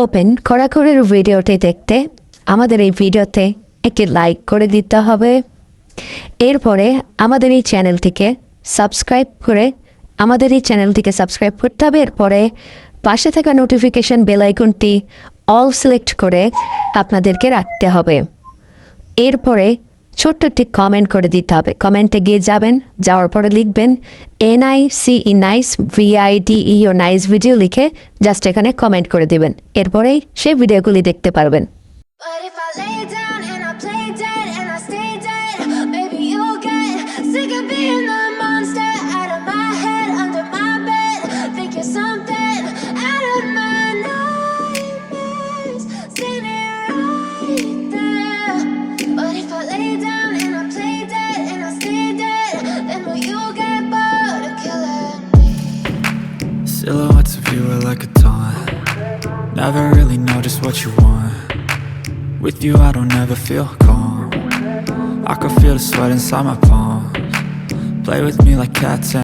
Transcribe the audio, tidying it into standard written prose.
Open কড়াকড়ির ভিডিওটি দেখতে আমাদের এই ভিডিওতে একটি লাইক করে দিতে হবে। এরপরে আমাদের এই চ্যানেলটিকে সাবস্ক্রাইব করতে হবে। এরপরে পাশে থাকা নোটিফিকেশন বেল আইকনটি অল সিলেক্ট করে আপনাদেরকে রাখতে হবে। এরপরে ছোট্ট একটি কমেন্ট করে দিতে হবে। কমেন্টে গিয়ে যাওয়ার পরে লিখবেন NICE nice VIDEO nice video লিখে জাস্ট এখানে কমেন্ট করে দিবেন। এরপরেই সেই ভিডিওগুলি দেখতে পারবেন। Silhouettes of you are like a taunt. Never really know just what you want. With you I don't ever feel calm. I can feel the sweat inside my palms. Play with me like cats and